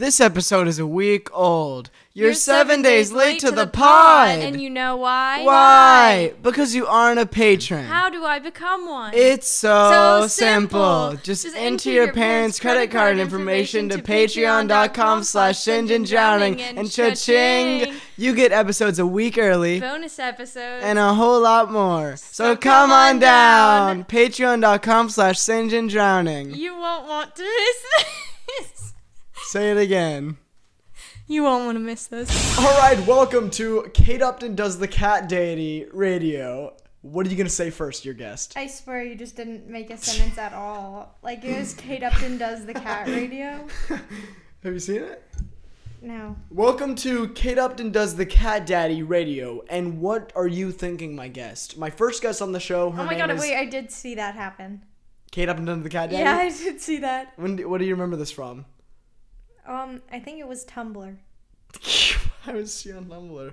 This episode is a week old. You're 7 days late to the pod. And you know why? Why? Because you aren't a patron. How do I become one? It's so simple. simple. Just enter your parents' credit card information to patreon.com/SinjinDrowning and cha-ching. You get episodes a week early. Bonus episodes. And a whole lot more. So come on down. Patreon.com/SinjinDrowning. You won't want to miss this. Say it again. You won't want to miss this. All right, welcome to Kate Upton Does the Cat Deity Radio. What are you going to say first, your guest? I swear you just didn't make a sentence at all. Like it was Kate Upton Does the Cat Radio. Have you seen it? No. Welcome to Kate Upton Does the Cat Daddy Radio. And what are you thinking, my guest? My first guest on the show, her Oh my name god, is wait, I did see that happen. Kate Upton Does the Cat Daddy? Yeah, I did see that. What do you remember this from? I think it was Tumblr. I was she on Tumblr.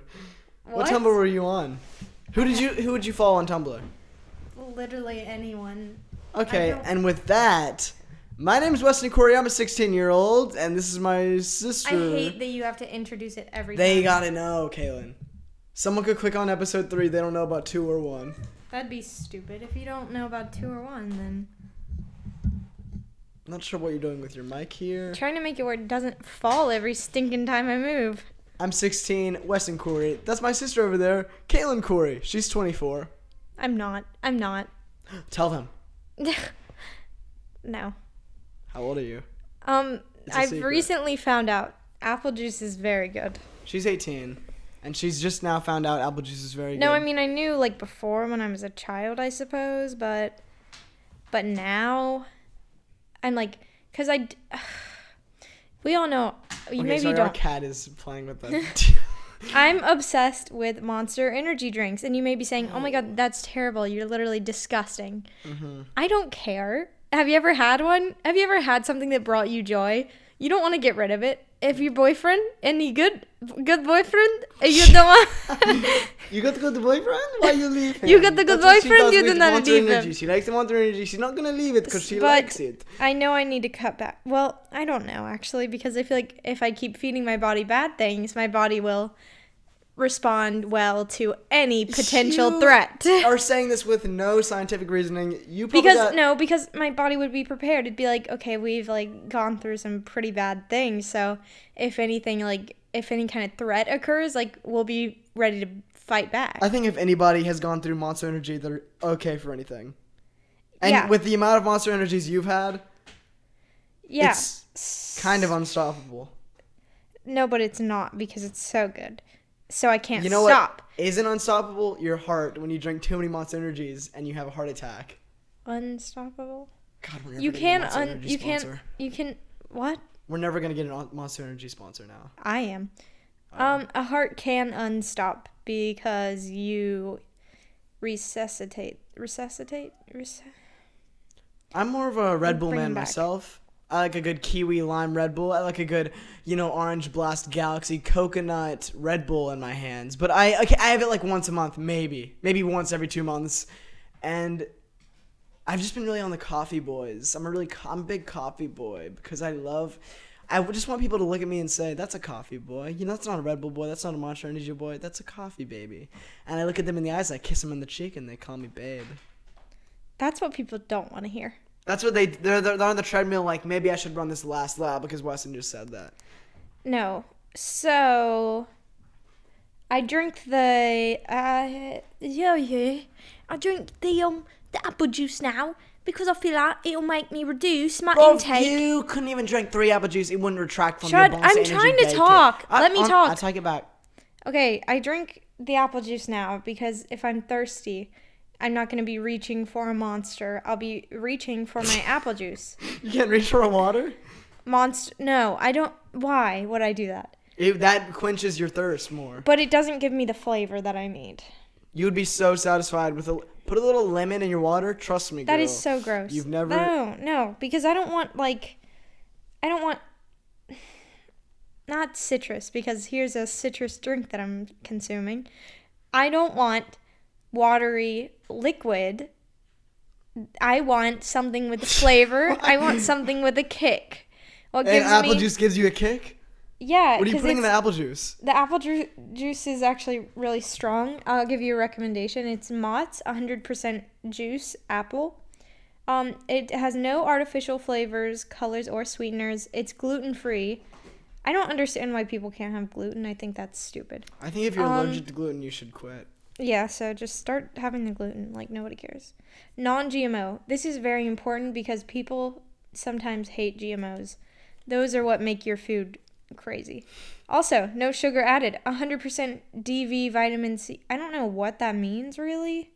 What Tumblr were you on? Who would you follow on Tumblr? Literally anyone. Okay, and with that, my name is Weston Corey. I'm a 16-year-old, and this is my sister. I hate that you have to introduce it every time. They gotta know, Kaylin. Someone could click on episode 3. They don't know about 2 or 1. That'd be stupid. If you don't know about 2 or 1, then... Not sure what you're doing with your mic here. I'm trying to make it where it doesn't fall every stinking time I move. I'm 16, Weston Corey. That's my sister over there, Kaylin Corey. She's 24. I'm not. Tell them. No. How old are you? I've recently found out apple juice is very good. She's 18, and she's just now found out apple juice is very good. No, I mean, I knew, like, before when I was a child, I suppose, but now... I'm like, because we all know, our cat is playing with them. I'm obsessed with Monster energy drinks, and you may be saying, oh my god, that's terrible, you're literally disgusting. Mm-hmm. I don't care. Have you ever had one? Have you ever had something that brought you joy? You don't want to get rid of it. If your boyfriend, any good boyfriend, you don't want... You got the good boyfriend? Why you leave him? You got the good boyfriend, you do not leave him. She likes the Monster energy. She's not going to leave it because she likes it. I know I need to cut back. Well, I don't know, actually, because I feel like if I keep feeding my body bad things, my body will respond well to any potential threat. Are saying this with no scientific reasoning. Because my body would be prepared. It'd be like, okay, we've like gone through some pretty bad things, so if anything, like if any kind of threat occurs, like we'll be ready to fight back. I think if anybody has gone through Monster Energy, they're okay for anything. And with the amount of Monster Energies you've had, it's kind of unstoppable. No, but it's not because it's so good. So I can't stop. You know what isn't unstoppable? Your heart when you drink too many Monster Energies and you have a heart attack. Unstoppable? God, we're never gonna get a Monster Energy sponsor. You can what? We're never gonna get a Monster Energy sponsor now. I am. A heart can unstop because you resuscitate. I'm more of a Red Bull man myself. I like a good kiwi lime Red Bull. I like a good, Orange Blast Galaxy coconut Red Bull in my hands. But I have it like once a month, maybe once every 2 months, and I've just been really on the coffee boys. I'm a big coffee boy because I just want people to look at me and say, that's a coffee boy. That's not a Red Bull boy. That's not a Monster Energy boy. That's a coffee baby. And I look at them in the eyes, I kiss them on the cheek, and they call me babe. That's what people don't want to hear. That's what they're on the treadmill like, maybe I should run this last lap because Weston just said that. No. So, I drink the apple juice now because I feel like it'll make me reduce my intake. You couldn't even drink 3 apple juice. It wouldn't retract from your Monster I'm Energy trying to day talk. kit. Let me talk. I'll take it back. Okay, I drink the apple juice now because if I'm thirsty, I'm not going to be reaching for a Monster. I'll be reaching for my apple juice. You can't reach for a water? No, I don't. Why would I do that? That quenches your thirst more. But it doesn't give me the flavor that I need. You would be so satisfied with put a little lemon in your water. Trust me, girl. That is so gross. You've never... No, because I don't want, not citrus, because here's a citrus drink that I'm consuming. I don't want watery liquid. I want something with flavor. I want something with a kick. And apple juice gives you a kick? Yeah. What are you putting in the apple juice? The apple juice is actually really strong. I'll give you a recommendation. It's Mott's 100% juice apple. It has no artificial flavors, colors, or sweeteners. It's gluten-free. I don't understand why people can't have gluten. I think that's stupid. I think if you're allergic to gluten, you should quit. Yeah, so just start having the gluten. Like, nobody cares. Non-GMO. This is very important because people sometimes hate GMOs. Those are what make your food crazy. Also, no sugar added. 100% DV vitamin C. I don't know what that means, really.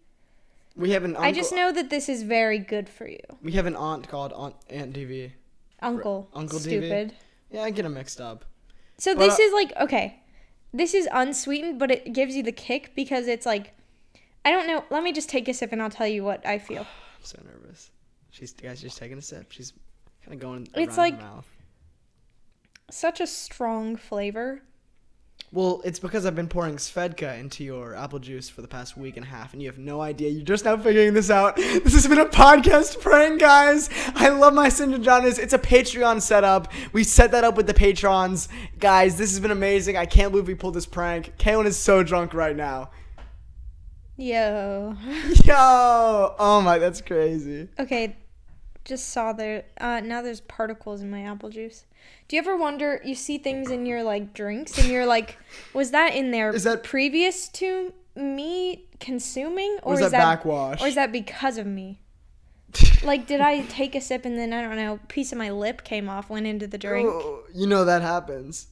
We have an uncle. I just know that this is very good for you. We have an aunt called Aunt DV. Uncle. Uncle Stupid. DV. Yeah, I get them mixed up. So this is like, okay, this is unsweetened, but it gives you the kick because it's like, I don't know. Let me just take a sip and I'll tell you what I feel. I'm so nervous. Guys, just taking a sip. She's kind of going it's around like her mouth. Such a strong flavor. Well, it's because I've been pouring Svedka into your apple juice for the past week and a half, and you have no idea. You're just now figuring this out. This has been a podcast prank, guys. I love my Sinjin. It's a Patreon setup. We set that up with the patrons. Guys, this has been amazing. I can't believe we pulled this prank. Kaylynn is so drunk right now. Yo. Oh my, that's crazy. Okay, just saw there. Now there's particles in my apple juice. Do you ever wonder, you see things in your, like, drinks, and you're like, was that in there previous to me consuming? Or is that backwash? Or is that because of me? Like, did I take a sip and then, I don't know, a piece of my lip came off, went into the drink? Oh, you know that happens.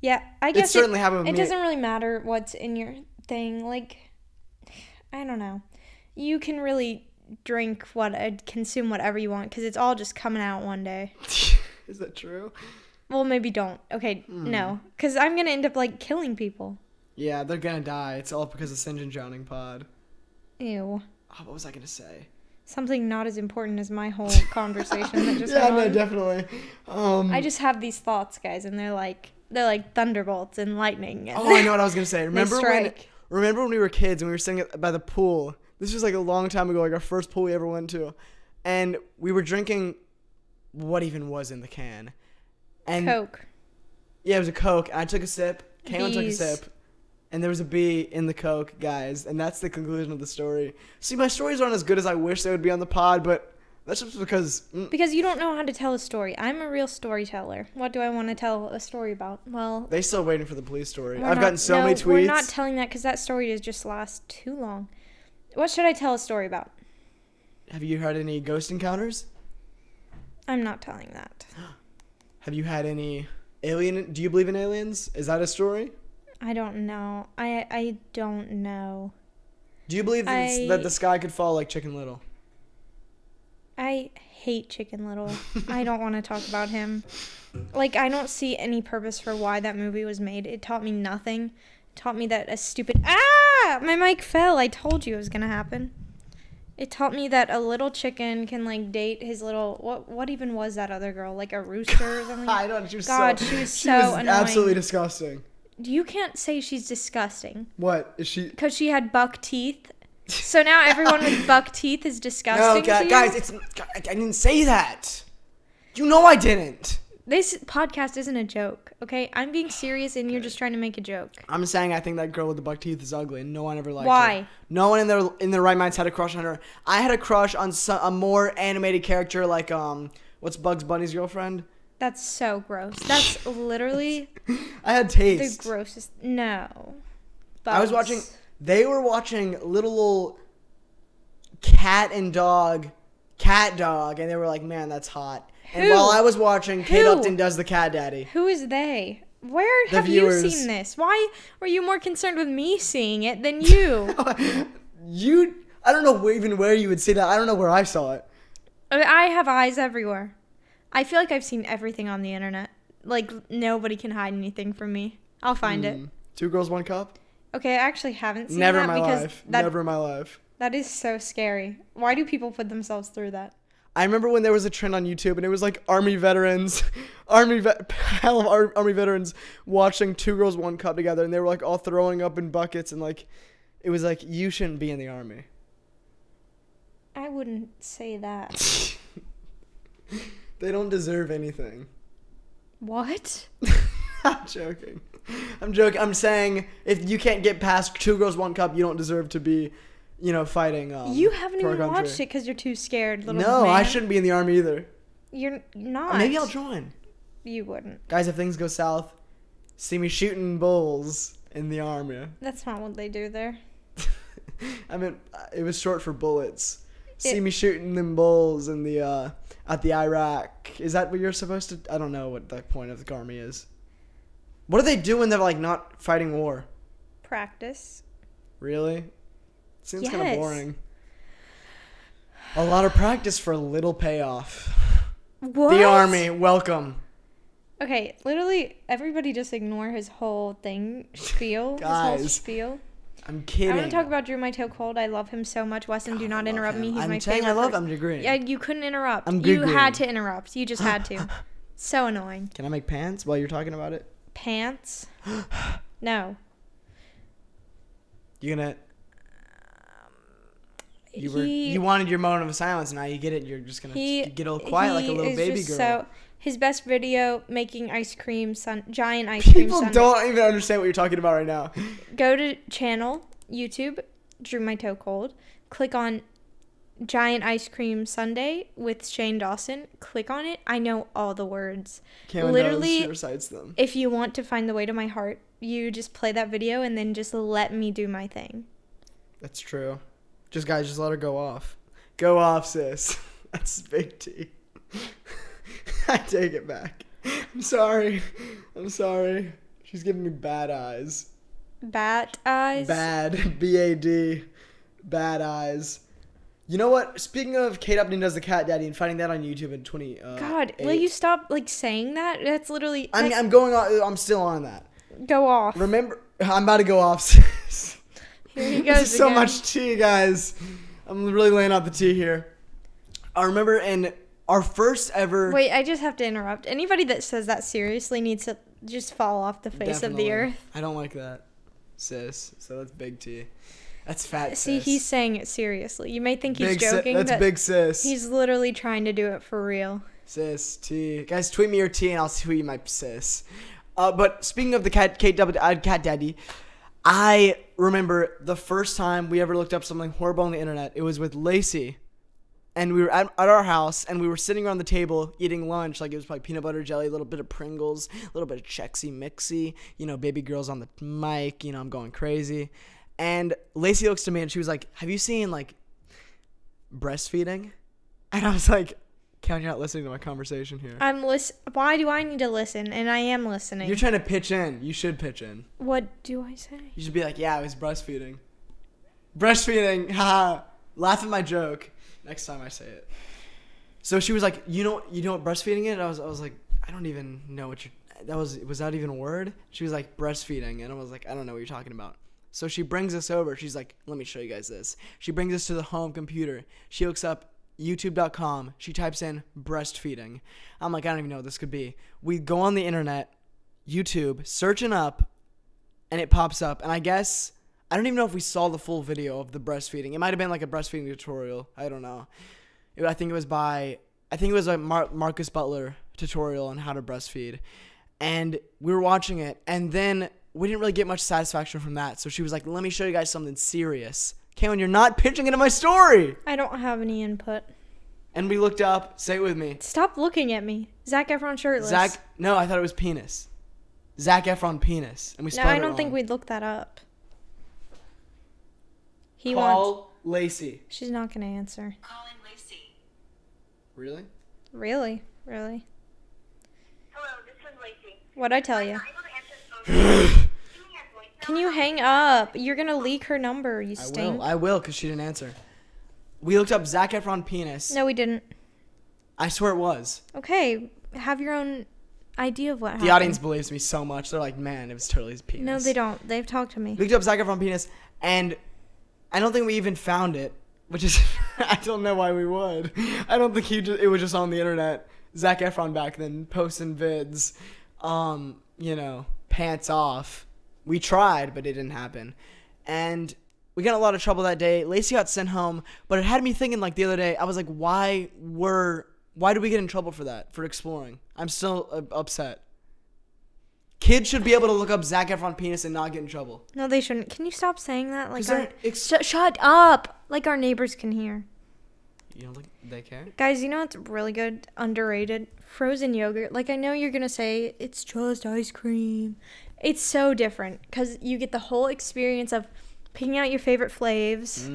Yeah, I guess it certainly happened with me. It doesn't really matter what's in your thing. Like, I don't know. You can really consume whatever you want because it's all just coming out one day. Is that true? Well, maybe don't. Okay, no. Because I'm going to end up, like, killing people. Yeah, they're going to die. It's all because of Sinjin drowning pod. Ew. Oh, what was I going to say? Something not as important as my whole conversation that just went on. No, definitely. I just have these thoughts, guys, and they're like thunderbolts and lightning. And I know what I was going to say. Remember when we were kids and we were sitting by the pool? This was, like, a long time ago, like, our first pool we ever went to. And we were drinking... What even was in the can? And Coke. Yeah, it was a Coke. I took a sip. Kaylynn took a sip. And there was a bee in the Coke, guys. And that's the conclusion of the story. See, my stories aren't as good as I wish they would be on the pod, but that's just because... Because you don't know how to tell a story. I'm a real storyteller. What do I want to tell a story about? Well... They're still waiting for the police story. I've gotten so many tweets. We're not telling that because that story does just last too long. What should I tell a story about? Have you had any ghost encounters? I'm not telling that. Have you had any alien... Do you believe in aliens? Is that a story? I don't know. I don't know. Do you believe that the sky could fall like Chicken Little? I hate Chicken Little. I don't want to talk about him. Like, I don't see any purpose for why that movie was made. It taught me nothing. It taught me that a stupid... Ah! My mic fell. I told you it was going to happen. It taught me that a little chicken can, like, date his little... What even was that other girl? Like a rooster or something? I don't know. She was so annoying. Absolutely disgusting. You can't say she's disgusting. What? Is she... Because she had buck teeth. So now everyone with buck teeth is disgusting to you? Guys, I didn't say that. You know I didn't. This podcast isn't a joke, okay? I'm being serious and you're just trying to make a joke. I'm saying I think that girl with the buck teeth is ugly and no one ever liked her. Why? No one in their right minds had a crush on her. I had a crush on a more animated character like, what's Bugs Bunny's girlfriend? That's so gross. That's literally... I had taste. The grossest... No. Bugs. They were watching little cat dog, and they were like, man, that's hot. And while I was watching, Kate Upton does the cat daddy. Who is they? Where have you seen this? Why were you more concerned with me seeing it than you? I don't know where you would see that. I don't know where I saw it. I have eyes everywhere. I feel like I've seen everything on the internet. Like, nobody can hide anything from me. I'll find it. 2 Girls, 1 Cup? Okay, I actually haven't seen Never that in my because life. Never in my life. That is so scary. Why do people put themselves through that? I remember when there was a trend on YouTube and it was like Army veterans, Army veterans watching 2 Girls, 1 Cup together, and they were like all throwing up in buckets, and like it was like, you shouldn't be in the Army. I wouldn't say that. They don't deserve anything. What? I'm joking. I'm joking. I'm saying if you can't get past 2 Girls, 1 Cup, you don't deserve to be, fighting. You haven't for our even country. watched it because you're too scared, little No, man. I shouldn't be in the army either. You're not. Or maybe I'll join. You wouldn't. Guys, if things go south, see me shooting bulls in the army. That's not what they do there. I mean, it was short for bullets. See me shooting them bulls in the at the Iraq. Is that what you're supposed to? I don't know what the point of the army is. What do they do when they're like not fighting war? Practice. Really? Seems kind Yes. of boring. A lot of practice for little payoff. What? The army, welcome. Okay, literally, everybody just ignore his whole thing, spiel. His whole Guys. spiel. I'm kidding. I want to talk about Drew My Toe Cold. I love him so much. Weston, do not interrupt me. He's my favorite. saying I love person. I'm agreeing. Yeah, you couldn't interrupt. I'm You Googling. had to interrupt. You just had to. So annoying. Can I make pants while you're talking about it? Pants? No. You gonna... You wanted your moment of silence, and now you get it. You're just gonna get all quiet like a little baby girl. So his best video, making ice cream, giant ice cream. People sundae. don't even understand what you're talking about right now. Go to channel, YouTube, Drew My Toe Cold. Click on giant ice cream sundae with Shane Dawson. Click on it. I know all the words. Cameron Literally, does, recites them. if you want to find the way to my heart, you just play that video and then just let me do my thing. That's true. Just guys, just let her go off. Go off, sis. That's big T. I take it back. I'm sorry. She's giving me bad eyes. Bat eyes? Bad. B-A-D. Bad eyes. You know what? Speaking of Kate Upton does the Cat Daddy and finding that on YouTube in 20. God, will you stop saying that? That's literally. I'm going on. I'm still on that. Go off. Remember, I'm about to go off, sis. Here he goes. This is so again. much tea, guys. I'm really laying out the tea here. I remember in our first ever... Wait, I just have to interrupt. Anybody that says that seriously needs to just fall off the face of the earth. I don't like that, sis. So that's big T. That's fat, See, sis. he's saying it seriously. You may think he's Big joking. That's big sis. He's literally trying to do it for real. Sis, T. Guys, tweet me your T and I'll tweet you my sis. But speaking of the Cat Daddy, I remember the first time we ever looked up something horrible on the internet. It was with Lacey. And we were at our house, and we were sitting around the table eating lunch. Like, it was like peanut butter jelly, a little bit of Pringles, a little bit of Chex-y Mixy. Baby girl's on the mic. I'm going crazy. And Lacey looks to me, and she was like, have you seen, breastfeeding? And I was like, Ken, you're not listening to my conversation here. Why do I need to listen? And I am listening. You're trying to pitch in. You should pitch in. What do I say? You should be like, yeah, I was breastfeeding. Breastfeeding, haha. Laugh at my joke next time I say it. So she was like, you know what breastfeeding is? I was like, I don't even know what was that even a word? She was like, breastfeeding. And I was like, I don't know what you're talking about. So she brings us over. She's like, let me show you guys this. She brings us to the home computer. She looks up youtube.com. She types in breastfeeding. I'm like, I don't even know what this could be. We go on the internet, YouTube, searching up, and it pops up. And I guess, I don't even know if we saw the full video of the breastfeeding. It might have been like a breastfeeding tutorial. I don't know. I think it was a Marcus Butler tutorial on how to breastfeed. And we were watching it, and then we didn't really get much satisfaction from that. So she was like, let me show you guys something serious. Cameron, you're not pitching into my story. I don't have any input. And we looked up. Say it with me. Stop looking at me. Zac Efron shirtless. No, I thought it was penis. Zac Efron penis. And we spelled it No, I don't wrong. think we'd look that up. Call Lacey. She's not going to answer. Calling Lacey. Really? Really? Hello, this is Lacey. What'd I tell you? I'm able to answer the phone. Can you hang up? You're going to leak her number, you stink. I will, because she didn't answer. We looked up Zac Efron penis. No, we didn't. I swear it was. Okay, have your own idea of what happened. The audience believes me so much. They're like, man, it was totally his penis. No, they don't. They've talked to me. We looked up Zac Efron penis, and I don't think we even found it, which is, I don't know why we would. I don't think it was just on the internet. Zac Efron back then, posting vids, pants off. We tried, but it didn't happen. And we got in a lot of trouble that day. Lacey got sent home, but it had me thinking, the other day, I was like, why did we get in trouble for that, for exploring? I'm still upset. Kids should be able to look up Zac Efron penis and not get in trouble. No, they shouldn't. Can you stop saying that? Like, 'Cause shut up. Like our neighbors can hear. You don't think they care? Guys, you know what's really good? Underrated? Frozen yogurt. Like, I know you're going to say, it's just ice cream. It's so different because you get the whole experience of picking out your favorite flavs.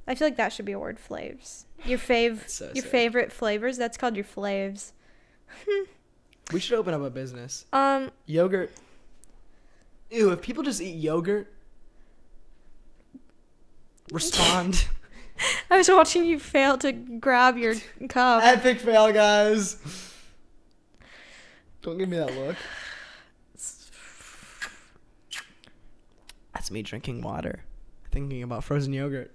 I feel like that should be a word, flavs. Your sick. favorite flavors. That's called your flavs. We should open up a business. Yogurt. Ew, if people just eat yogurt, respond. I was watching you fail to grab your cup. Epic fail, guys. Don't give me that look. That's me drinking water, thinking about frozen yogurt.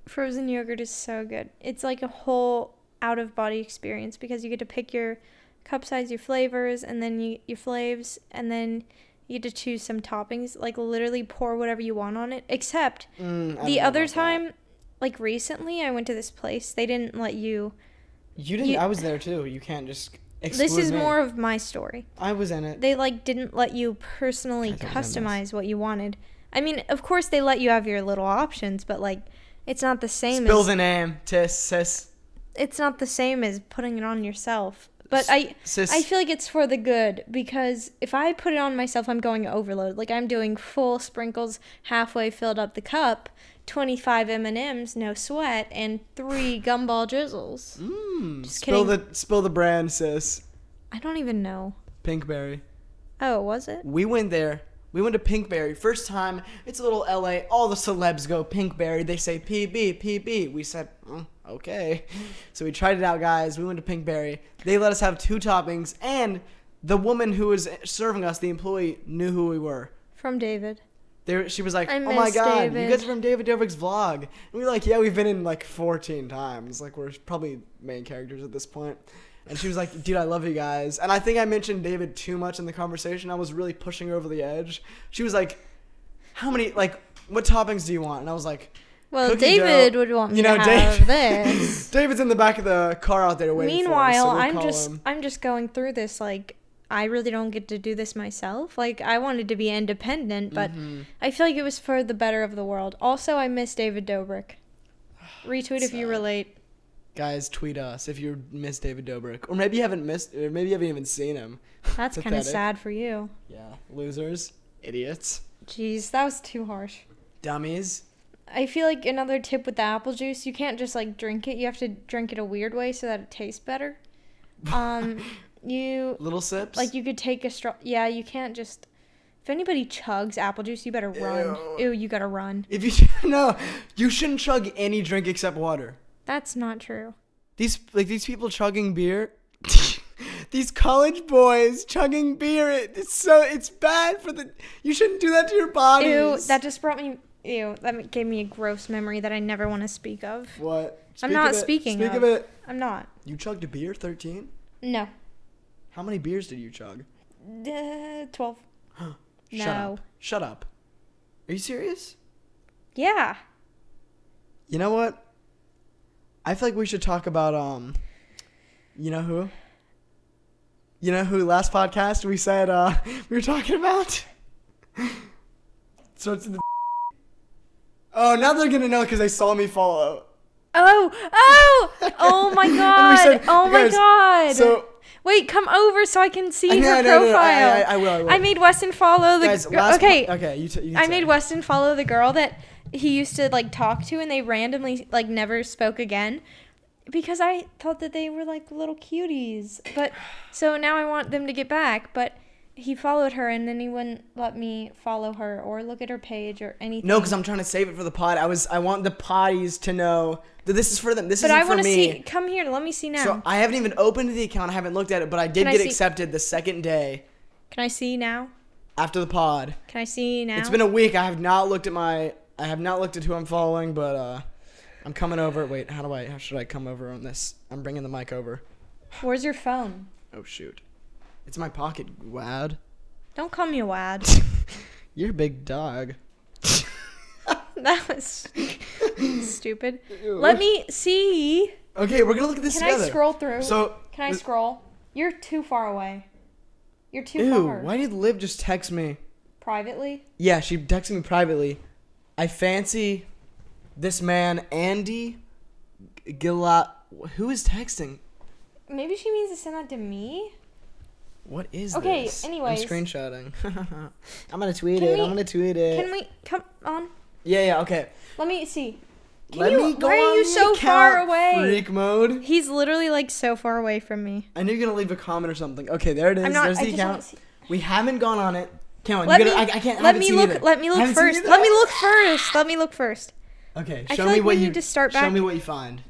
Frozen yogurt is so good. It's like a whole out-of-body experience because you get to pick your cup size, your flavors, and then your flavs, and then you get to choose some toppings. Like, literally pour whatever you want on it. Except the other time, like recently, I went to this place. They didn't let you. You didn't. I was there too. You can't just exclude This is me. more of my story. I was in it. They like didn't let you personally customize what you wanted. I mean, of course they let you have your little options, but like it's not the same Spill as the name, sis. it's not the same as putting it on yourself. But Sis. I feel like it's for the good because if I put it on myself, I'm going overload. Like I'm doing full sprinkles, halfway filled up the cup, 25 M&Ms, no sweat, and 3 gumball drizzles. Just kidding. Spill the brand, sis. I don't even know. Pinkberry. Oh, was it? We went there. We went to Pinkberry. First time, it's a little LA. All the celebs go Pinkberry. They say PB, PB. We said, okay. So we tried it out, guys. We went to Pinkberry. They let us have 2 toppings. And the woman who was serving us, the employee, knew who we were. From David. She was like, I oh my miss God, David. you guys are from David Dobrik's vlog. And we were like, yeah, we've been in like 14 times. Like, we're probably main characters at this point. And she was like, dude, I love you guys. And I think I mentioned David too much in the conversation. I was really pushing her over the edge. She was like, what toppings do you want? And I was like, well, cookie David dough. would want me to have this. David's in the back of the car out there waiting Meanwhile, for us. So I'm just going through this like I really don't get to do this myself. Like I wanted to be independent, but I feel like it was for the better of the world. Also, I miss David Dobrik. Retweet if you relate. Guys, tweet us if you miss David Dobrik. Or maybe you haven't even seen him. That's kind of sad for you. Yeah. Losers. Idiots. Jeez, that was too harsh. Dummies. I feel like another tip with the apple juice, you can't just like drink it. You have to drink it a weird way so that it tastes better. Little sips? Like you could take a straw. Yeah, you can't just. If anybody chugs apple juice, you better run. Ew, you gotta run. No, you shouldn't chug any drink except water. That's not true. These people chugging beer. These college boys chugging beer. It's bad for the. You shouldn't do that to your bodies. Ew, that just brought me. Ew, that gave me a gross memory that I never want to speak of. What? I'm not speaking Speak of it. I'm not. You chugged a beer, 13? No. How many beers did you chug? 12. Shut up. Are you serious? Yeah. You know what? I feel like we should talk about you know who? You know who last podcast we said we were talking about? Starts with the Oh, now they're gonna know because they saw me follow. Oh my God. My God. So wait, come over so I can see her No, profile. I will. I made Weston follow the Guys, okay. You I made Weston follow the girl that he used to like talk to, and they randomly like never spoke again because I thought that they were like little cuties. But so now I want them to get back, but he followed her and then he wouldn't let me follow her or look at her page or anything. No, because I'm trying to save it for the pod. I want the potties to know that this is for them. This isn't for me. But I want to see. Come here. Let me see now. So I haven't even opened the account. I haven't looked at it, but I did get accepted the second day. Can I see now? After the pod. Can I see now? It's been a week. I have not looked at who I'm following, but I'm coming over. Wait, how should I come over on this? I'm bringing the mic over. Where's your phone? Oh shoot. It's in my pocket, Wad. Don't call me a Wad. You're a big dog. That was stupid. Ew. Let me see. Okay, we're gonna look at this together. Can I scroll through? So can I scroll? You're too far away. You're too Ew, far. why did Liv just text me? Privately? Yeah, she texted me privately. I fancy this man, Andy Gila. Who is texting? Maybe she means to send that to me? What is Okay, this? anyways. I'm screenshotting. I'm gonna tweet Can it. we- I'm gonna tweet it. Can we come on? Yeah, okay. Let me see. Let me go Why are on you the so far account, away? Freak mode. He's literally like so far away from me. I knew you're gonna leave a comment or something. Okay, there it is. I'm not. There's I the just wanna account. see. We haven't gone on it. Come on, Let you me. gotta, I can't. I Let haven't me seen look. either. Let me look Haven't seen first. either? Let me look first. Let me look first. Okay, I show feel me like what we you. need to start Show back. me what you find.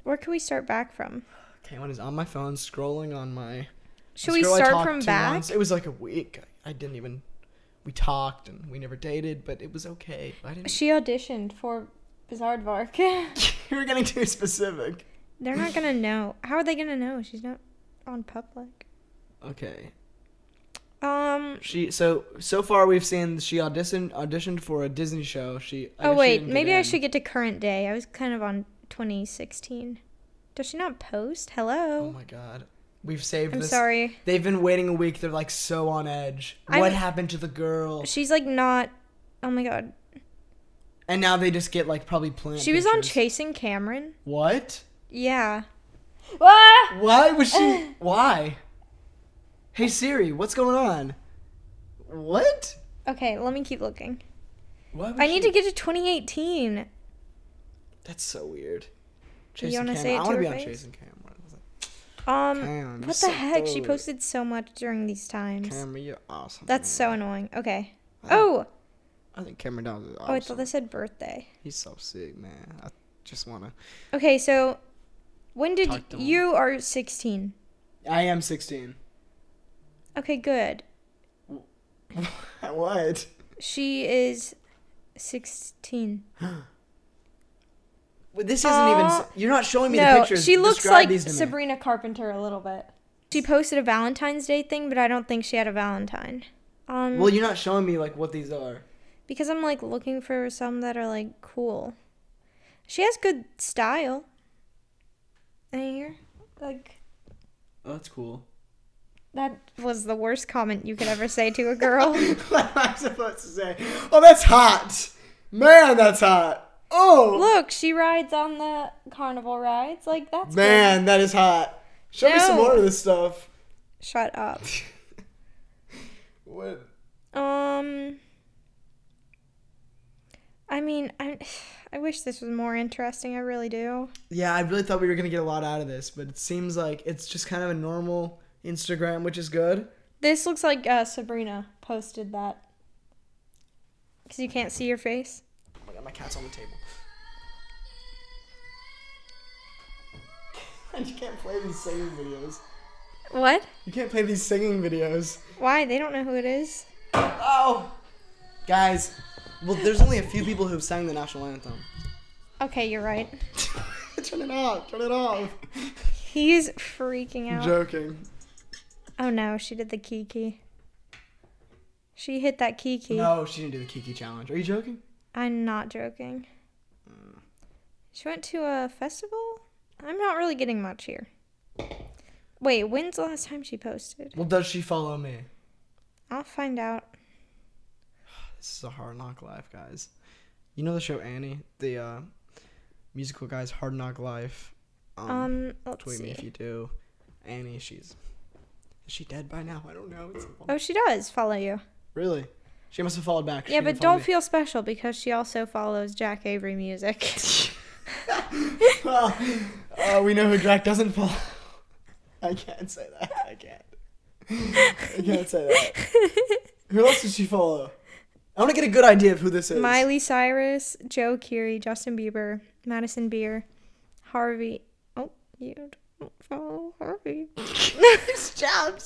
Where can we start back from? Okay, one is on my phone, scrolling on my. Should we This girl I start talked from to back? once, it was like a week. I didn't even. We talked and we never dated, but it was okay. I didn't. She auditioned for Bizarre Vark. You were getting too specific. They're not gonna know. How are they gonna know? She's not on public. Okay. She. So far we've seen she auditioned for a Disney show. Oh wait, maybe I should get to current day. I was kind of on 2016. Does she not post? Hello. Oh my god. We've saved I'm this. sorry. They've been waiting a week. They're like so on edge. What happened to the girl? She's like not. Oh my god. And now they just get like probably plant. She was on pictures. Chasing Cameron. What? Yeah. Ah! Why was she? Why? Hey Siri, what's going on? What? Okay, let me keep looking. Why was I need she- to get to 2018. That's so weird. You wanna say it I to want to her be on face? Chasing Cameron. What you're the so heck? She good. posted so much during these times. Cameron, you're awesome. That's so annoying. Okay. I- Oh! I think Cameron Dawes is awesome. Oh, I thought they said birthday. He's so sick, man. I just wanna. Okay, so when did Talk to him. you are 16? I am 16. Okay, good. What? She is 16. This isn't even. You're not showing me the No, pictures. she looks Describe like these to me. Sabrina Carpenter a little bit. She posted a Valentine's Day thing, but I don't think she had a Valentine. Well, you're not showing me like what these are. Because I'm like looking for some that are like cool. She has good style. And here, like, Oh, that's cool. that was the worst comment you could ever say to a girl. What am I supposed to say? Oh, that's hot. Man, that's hot. Oh. Look, she rides on the carnival rides. Like, that's Man, that is hot. Show me some No. more of this stuff. good. Shut up. What? I mean, I wish this was more interesting. I really do. Yeah, I really thought we were gonna get a lot out of this, but it seems like it's just kind of a normal Instagram, which is good. This looks like Sabrina posted that. Because you can't see your face. Oh my god, my cat's on the table. You can't play these singing videos. What? You can't play these singing videos. Why? They don't know who it is. Oh! Guys, well, there's only a few people who've sang the national anthem. Okay, you're right. Turn it off. Turn it off. He's freaking I'm out. joking. Oh no, she did the Kiki. She hit that Kiki. No, she didn't do the Kiki challenge. Are you joking? I'm not joking. She went to a festival? I'm not really getting much here. Wait, when's the last time she posted? Well, does she follow me? I'll find out. This is a hard knock life, guys. You know the show Annie? The musical guys Hard Knock Life. Let's Tweet me if see. you do. Annie, is she dead by now? I don't know. Oh, she does follow you. Really? She must have followed back. She Yeah, didn't but follow don't me. feel special because she also follows Jack Avery music. Well, we know who Jack doesn't follow. I can't say that. I can't say that. Who else does she follow? I want to get a good idea of who this is. Miley Cyrus, Joe Keery, Justin Bieber, Madison Beer, Harvey. Oh, you don't follow Harvey. Stop.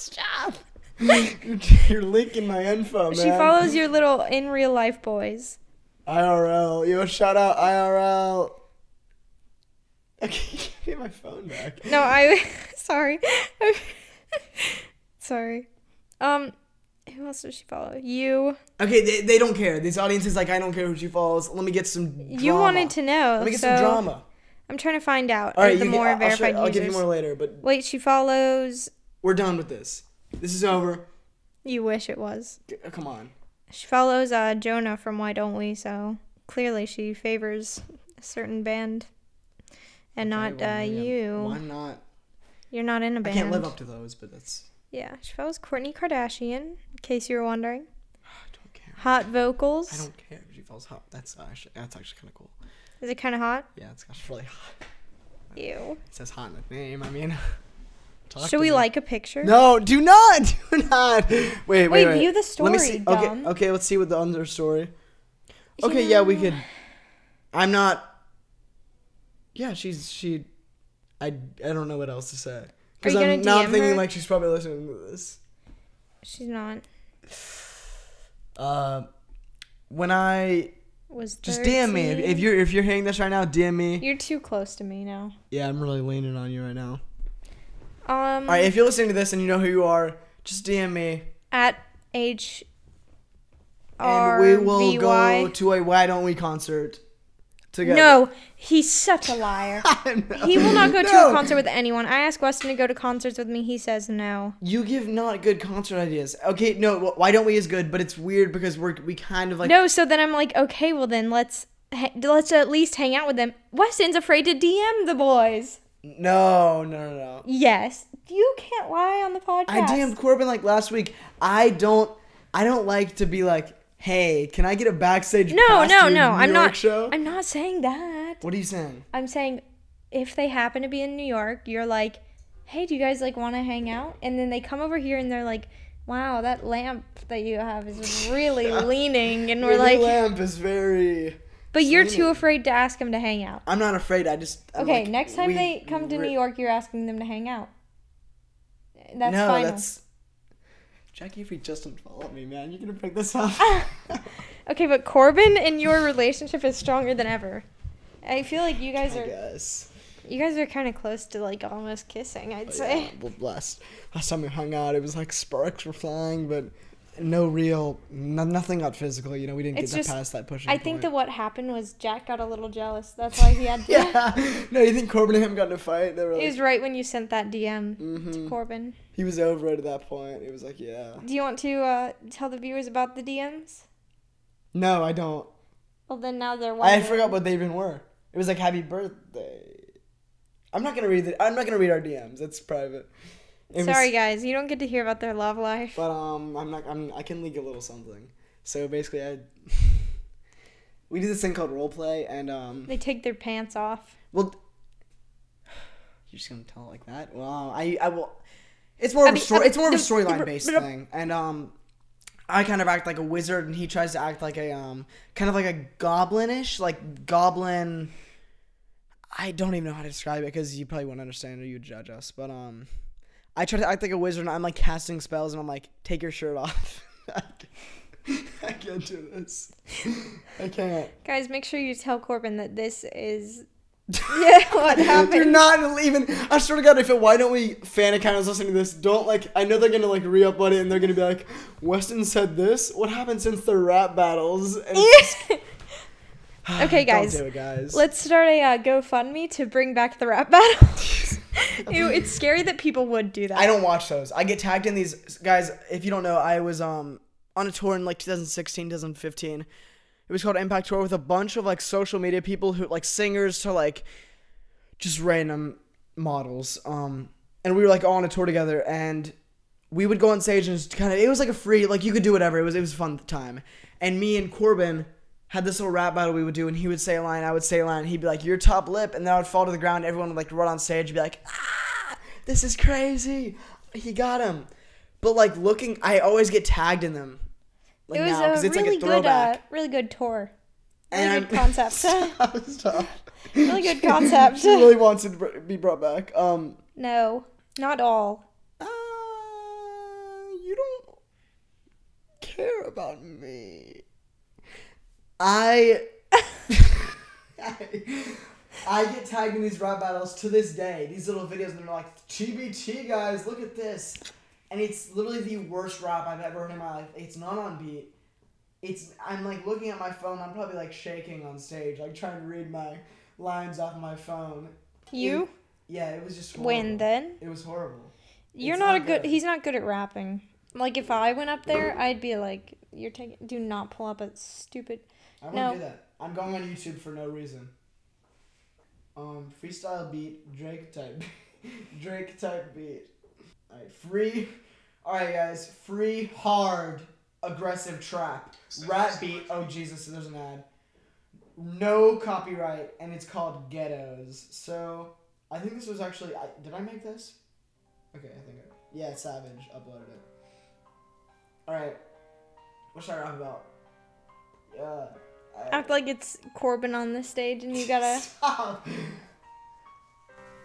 You're leaking my info, man. She follows your little in real life boys. IRL. Yo, shout out IRL. Okay, give me my phone back. No, sorry. Sorry. Who else does she follow? You. Okay, they don't care. This audience is like, I don't care who she follows. Let me get some drama. You wanted to know. Let me get so some drama. I'm trying to find out. All right, the more verified I'll users. give you more later, but Wait, she follows. we're done with this. This is over. You wish it was. Come on. She follows Jonah from Why Don't We, so clearly she favors a certain band and Okay, not well, yeah. you. Why not? You're not in a band. I can't live up to those, but that's... Yeah, she follows Kourtney Kardashian, in case you were wondering. I don't care. Hot vocals. I don't care if she falls hot. That's actually kind of cool. Is it kind of hot? Yeah, it's actually really hot. Ew. It says hot in the name. I mean, Should we like a picture? No, do not, do not. Wait. View the story. Let me see. Dumb. Okay. Let's see what the understory. Okay, yeah, we could. I'm not. Yeah, she. I don't know what else to say because Are you I'm gonna not DM thinking her? like she's probably listening to this. She's not. When I Was just DM me 13. if you're hearing this right now, DM me. You're too close to me now. Yeah, I'm really leaning on you right now. All All right, if you're listening to this and you know who you are, just DM me. At H. And we will go to a Why Don't We concert together. No, he's such a liar. No. He will not go to No. a concert with anyone. I asked Weston to go to concerts with me. He says no. You give not good concert ideas. Okay, no, Why Don't We is good, but it's weird because we kind of like... No, so then I'm like, okay, well then let's at least hang out with them. Weston's afraid to DM the boys. No. Yes. You can't lie on the podcast. I DM'd Corbin like last week. I don't like to be like, hey, can I get a backstage pass to your New York show? I'm not saying that. What are you saying? I'm saying if they happen to be in New York, you're like, hey, do you guys like want to hang out? And then they come over here and they're like, wow, that lamp that you have is really leaning. And we're like, the lamp is very... but you're leaning. too afraid to ask them to hang out. I'm not afraid. I'm Okay, like, next time they come to New York, you're asking them to hang out. That's final. Jackie, if you just unfollow me, man, you're gonna break this up. Okay, but Corbin and your relationship is stronger than ever. I feel like you guys I are guess. you guys are kind of close to like almost kissing, I'd say. Yeah, well, last time we hung out, it was like sparks were flying, but nothing got physical. You know, we didn't It's get just- past that pushing I point. think that what happened was Jack got a little jealous. That's why he had to. Yeah. No, you think Corbin and him got in a fight? They were It like, was right when you sent that DM to Mhm. Corbin. He was over it at that point. It was like, yeah. Do you want to tell the viewers about the DMs? No, I don't. Well, then now they're wondering. I forgot what they even were. It was like happy birthday. I'm not gonna read our DMs. That's private. Sorry, guys, you don't get to hear about their love life. But I can leak a little something. So basically, we do this thing called role play, and They take their pants off. well, you're just gonna tell it like that. Well, I will. It's more of a storyline based thing, and I kind of act like a wizard, and he tries to act like a kind of like a goblinish, like goblin. I don't even know how to describe it because you probably won't understand or you'd judge us, but I try to act like a wizard, and I'm like casting spells, and I'm like, take your shirt off. I can't do this. I can't. Guys, make sure you tell Corbin that this is. Yeah, what happened? You're not even. I swear to God, if Why Don't We fan account is listening to this, don't like. I know they're gonna like re-upload it, and they're gonna be like, Weston said this. What happened since the rap battles? And Okay, guys. Don't do it, guys. Let's start a GoFundMe to bring back the rap battles. Ew, it's scary that people would do that. I don't watch those. I get tagged in these guys. If you don't know, I was on a tour in like 2016, 2015. It was called Impact Tour with a bunch of like social media people who like singers to like just random models. And we were like all on a tour together, and we would go on stage and just kind of, it was like a free, like you could do whatever. It was a fun time. And me and Corbin had this little rap battle we would do, and he would say a line, I would say a line, and he'd be like, your top lip, and then I would fall to the ground. Everyone would like run on stage and be like, ah, this is crazy. He got him. But like looking, I always get tagged in them. Like it was now, 'cause a it's really like a throwback. really good tour. Really And good concept. Stop. Really good concept. She really wants it to be brought back. No, not all. You don't care about me. I get tagged in these rap battles to this day. These little videos, and they're like, TBT guys, look at this. And it's literally the worst rap I've ever heard in my life. It's not on beat. I'm like looking at my phone. I'm probably like shaking on stage, like trying to read my lines off my phone. You? Yeah, it was just horrible. Win then? It was horrible. You're It's not not good. He's not good at rapping. Like, if I went up there, I'd be like, do not pull up a stupid... I won't do that. I'm going on YouTube for no reason. Freestyle beat, Drake type beat. Alright guys, free, hard, aggressive trap. Rap beat, oh Jesus, there's an ad. No copyright, and it's called Ghettos. So, I think this was actually, did I make this? Okay, I think yeah, Savage uploaded it. Alright, what should I rap about? Yeah. Act like it's Corbin on the stage and you gotta... Stop!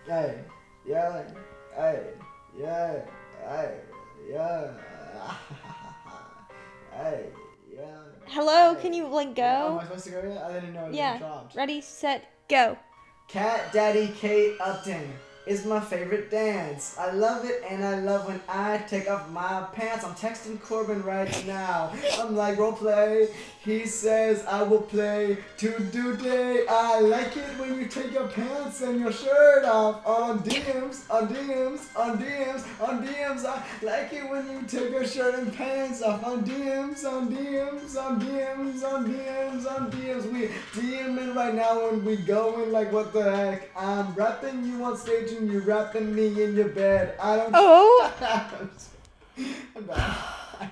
Hey, yeah, hey, yeah, hey, yeah, hey, yeah. Hello, hey. can you, like, go? Am I supposed to go yet? I didn't know it Yeah. dropped. Ready, set, go. Cat Daddy Kate Upton is my favorite dance. I love it, and I love when I take off my pants. I'm texting Corbin right now. I'm like, role play. He says I will play today. I like it when you take your pants and your shirt off on DMs, on DMs, on DMs, on DMs. I like it when you take your shirt and pants off on DMs, on DMs, on DMs, on DMs, on DMs. We DMing right now and we going like, what the heck? I'm rapping you on stage and you rapping me in your bed. I don't. Oh. I'm bad.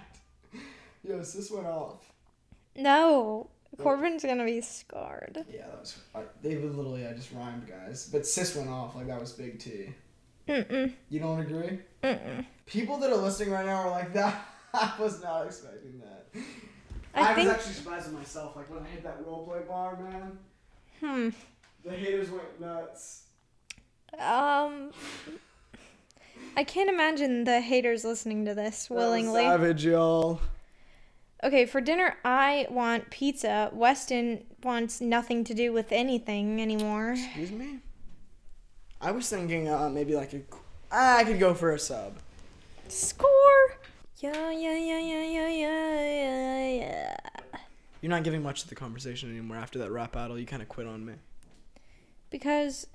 Yo, this went off. No. Corbin's gonna be scarred. Yeah, that was. David literally, I just rhymed, guys. But sis went off like that was big T. Mm-mm. You don't agree? Mm-mm. People that are listening right now are like, that. I was not expecting that. I was think- actually surprised with myself. Like when I hit that roleplay bar, man. The haters went nuts. I can't imagine the haters listening to this willingly. Savage, y'all. Okay, for dinner, I want pizza. Weston wants nothing to do with anything anymore. Excuse me? I was thinking maybe like I could go for a sub. Score! Yeah. You're not giving much to the conversation anymore after that rap battle. You kind of quit on me. Because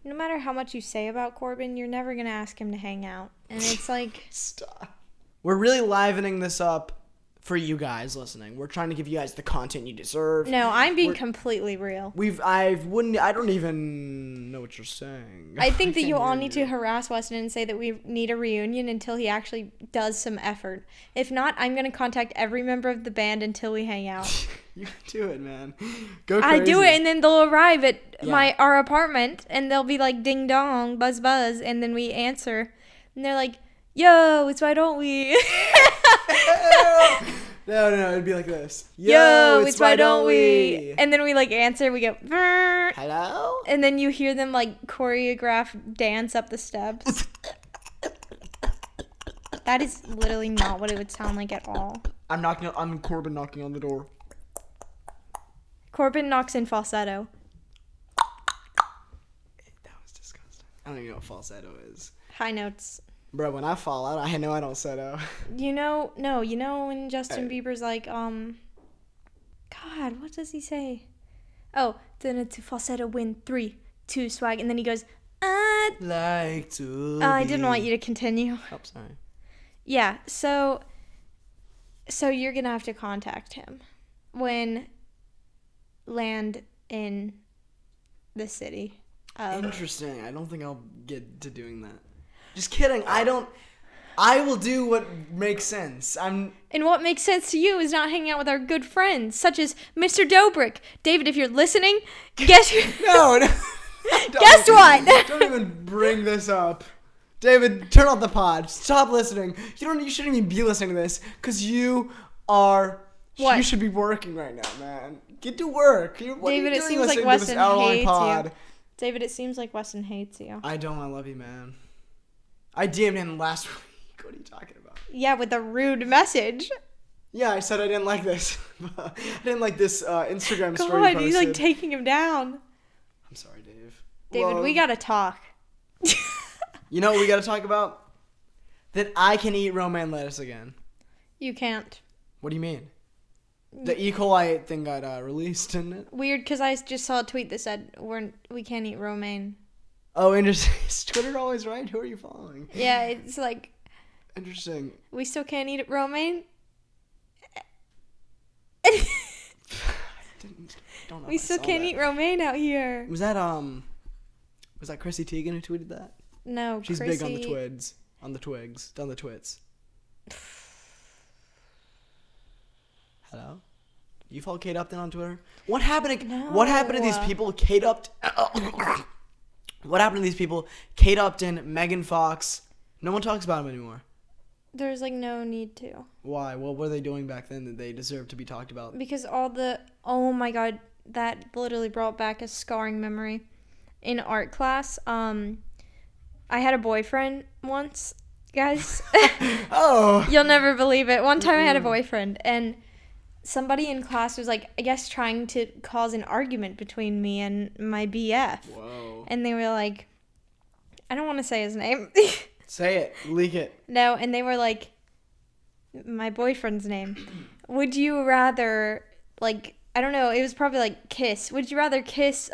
no matter how much you say about Corbin, you're never going to ask him to hang out. And it's like... Stop. We're really livening this up for you guys listening. We're trying to give you guys the content you deserve. No, I'm being completely real. I don't even know what you're saying. I think that you can't all hear need you. to harass Weston and say that we need a reunion until he actually does some effort. If not, I'm going to contact every member of the band until we hang out. You can do it, man. Go crazy. I do it, and then they'll arrive at our apartment, and they'll be like, ding dong, buzz buzz, and then we answer. And they're like, yo, it's why don't we? No, it'd be like this. Yo, it's why don't we? And then we like answer, we go, "Brr." Hello? And then you hear them like choreograph dance up the steps. That is literally not what it would sound like at all. I'm Corbin knocking on the door. Corbin knocks in falsetto. That was disgusting. I don't even know what falsetto is. High notes. Bro, when I fall out, I know I don't settle. You know when Justin Bieber's like, God, what does he say? Oh, then it's falsetto win 3, 2 swag, and then he goes, Like to I didn't want you to continue. Oh, sorry. Yeah, so you're gonna have to contact him when land in the city. Interesting. I don't think I'll get to doing that. Just kidding. I will do what makes sense. And what makes sense to you is not hanging out with our good friends, such as Mr. Dobrik. David, if you're listening, guess who? No. Guess what? Don't even bring this up. David, turn off the pod. Stop listening. You shouldn't even be listening to this because you are. What? You should be working right now, man. Get to work. David, it seems like Weston hates you. David, it seems like Weston hates you. I don't. I love you, man. I DM'd him last week. What are you talking about? Yeah, with a rude message. Yeah, I said I didn't like this. I didn't like this Instagram story you God, posted. he's like taking him down. I'm sorry, Dave. David, we gotta talk. You know what we gotta talk about? That I can eat romaine lettuce again. You can't. What do you mean? The E. coli thing got released, didn't it? Weird, because I just saw a tweet that said we can't eat romaine. Oh, interesting. Is Twitter always right? Who are you following? Yeah, it's like Interesting. We still can't eat romaine. Don't know We if I still saw can't that. eat romaine out here. Was that Chrissy Teigen who tweeted that? No, She's Chrissy. big on the twigs. On the twits. Hello? You follow Kate Upton on Twitter? What happened to these people? Kate Upton. What happened to these people? Kate Upton, Megan Fox. No one talks about them anymore. There's like no need to. Why? What were they doing back then that they deserve to be talked about? Because oh my god, that literally brought back a scarring memory. In art class, I had a boyfriend once, guys. Oh. You'll never believe it. One time I had a boyfriend, and somebody in class was like, I guess trying to cause an argument between me and my BF. Whoa. And they were like, I don't want to say his name. Say it. Leak it. No, and they were like, my boyfriend's name. Would you rather, like, I don't know, it was probably like kiss. Would you rather kiss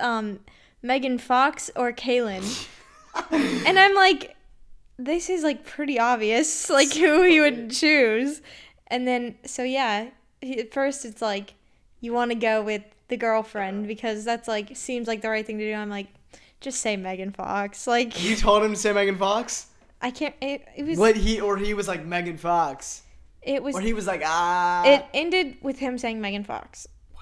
Megan Fox or KALYNN? And I'm like, this is like pretty obvious, like who he would choose. And then, so yeah, at first it's like, you want to go with the girlfriend because that's like, seems like the right thing to do. I'm like, just say Megan Fox. Like, You told him to say Megan Fox? I can't, it was. What he was like Megan Fox. It was. Or he was like, It ended with him saying Megan Fox. Wow.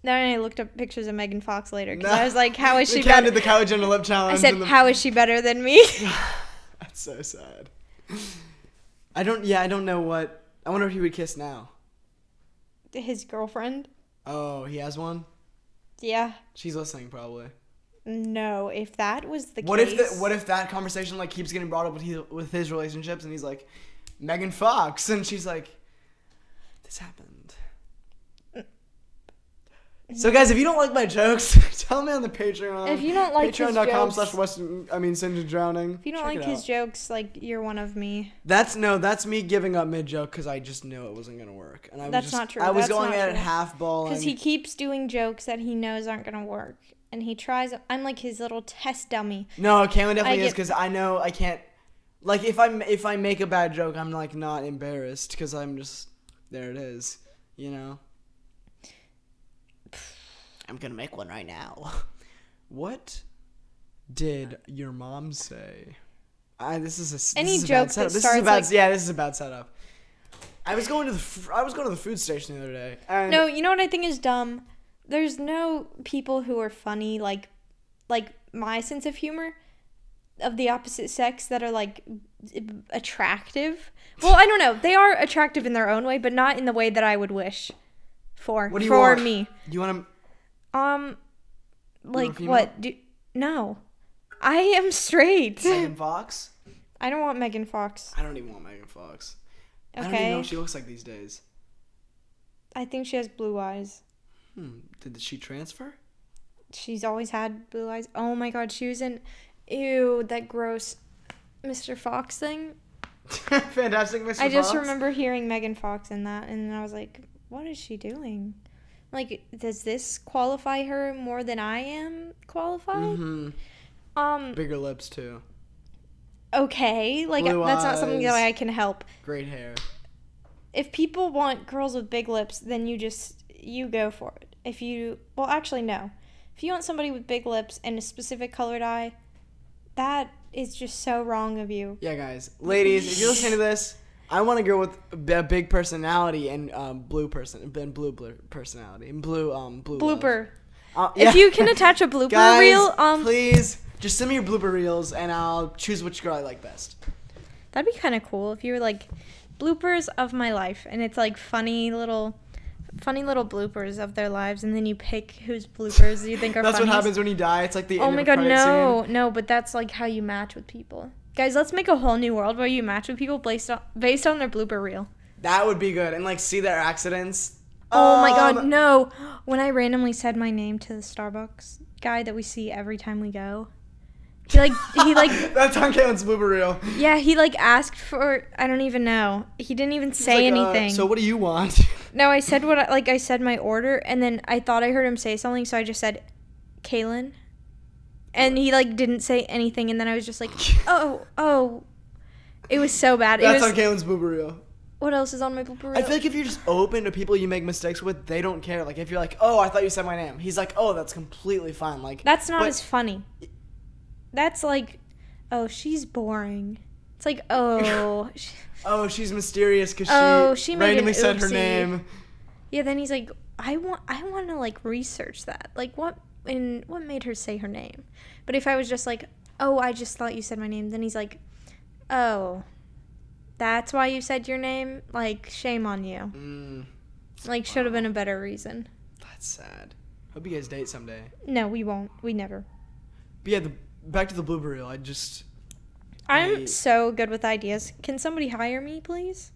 Then I looked up pictures of Megan Fox later because I was like, how is she Cat better? did the couch and a lip challenge. I said, how is she better than me? That's so sad. I don't know what. I wonder if he would kiss now. His girlfriend. Oh, he has one? Yeah. She's listening, probably. No, if that was the What case. What if that conversation like keeps getting brought up with his relationships, and he's like, Megan Fox, and she's like, this happened. So guys, if you don't like my jokes, tell me on the Patreon. If you don't like his Patreon.com/Sinjin drowning. If you don't like his jokes, like, you're one of me. That's me giving up mid joke because I just knew it wasn't gonna work, and That's not true. I was That's going not at it true. half ball. Because he keeps doing jokes that he knows aren't going to work. And he tries. I'm like his little test dummy. No, Kaylin definitely is because I know I can't. Like if I make a bad joke, I'm like not embarrassed because I'm just there. It is, you know. I'm gonna make one right now. What did your mom say? This is a bad setup. This is a bad setup. I was going to the food station the other day. And No, you know what I think is dumb? There's no people who are funny like my sense of humor of the opposite sex that are like attractive. Well, I don't know. They are attractive in their own way, but not in the way that I would wish for. What do you for want? me. Do you want to? Like what? No, I am straight. Megan Fox? I don't want Megan Fox. I don't even want Megan Fox. I don't even Okay. know what she looks like these days. I think she has blue eyes. Did she transfer? She's always had blue eyes. Oh my god, she was in, ew, that gross Mr. Fox thing. Fantastic, Mr. Fox. I just remember hearing Megan Fox in that, and I was like, what is she doing? Like, does this qualify her more than I am qualified? Mm-hmm. Bigger lips too. Okay, like Blue that's not something that eyes. I can help. Great hair. If people want girls with big lips, then you go for it. Well, actually, no. If you want somebody with big lips and a specific colored eye, that is just so wrong of you. Yeah, guys, ladies, if you're listening to this, I want a girl with a big personality and blue personality and blue Blooper. Yeah. If you can attach a blooper Guys, reel, please just send me your blooper reels and I'll choose which girl I like best. that'd be kind of cool if you were like bloopers of my life, and it's like funny little bloopers of their lives, and then you pick whose bloopers you think are That's funniest. what happens when you die. It's like the Oh end my of a god, credit scene. no, but that's like how you match with people. Guys, let's make a whole new world where you match with people based on their blooper reel. That would be good, and like see their accidents. Oh my god, no. When I randomly said my name to the Starbucks guy that we see every time we go, he like That's on Caitlin's blooper reel. yeah, he like asked for, I don't even know. He didn't even say anything. So what do you want? No, I said I said my order, and then I thought I heard him say something, so I just said KALYNN. And he like didn't say anything, and then I was just like, oh. It was so bad. That's it was, on Kaylin's blooper reel. What else is on my blooper reel? I feel like if you're just open to people you make mistakes with, they don't care. Like if you're like, oh, I thought you said my name. He's like, oh, that's completely fine. Like that's not as funny. That's like, oh, she's boring. It's like, oh. Oh, she's mysterious because she made randomly an said her oopsie. name. Yeah, then he's like, I want to like research that. Like what made her say her name? But if I was just like, oh, I just thought you said my name, then he's like, oh, that's why you said your name? Like, shame on you. Like, should have been a better reason. That's sad. Hope you guys date someday. No, we won't. We never. But yeah, back to the blooper reel. I'm so good with ideas. Can somebody hire me, please?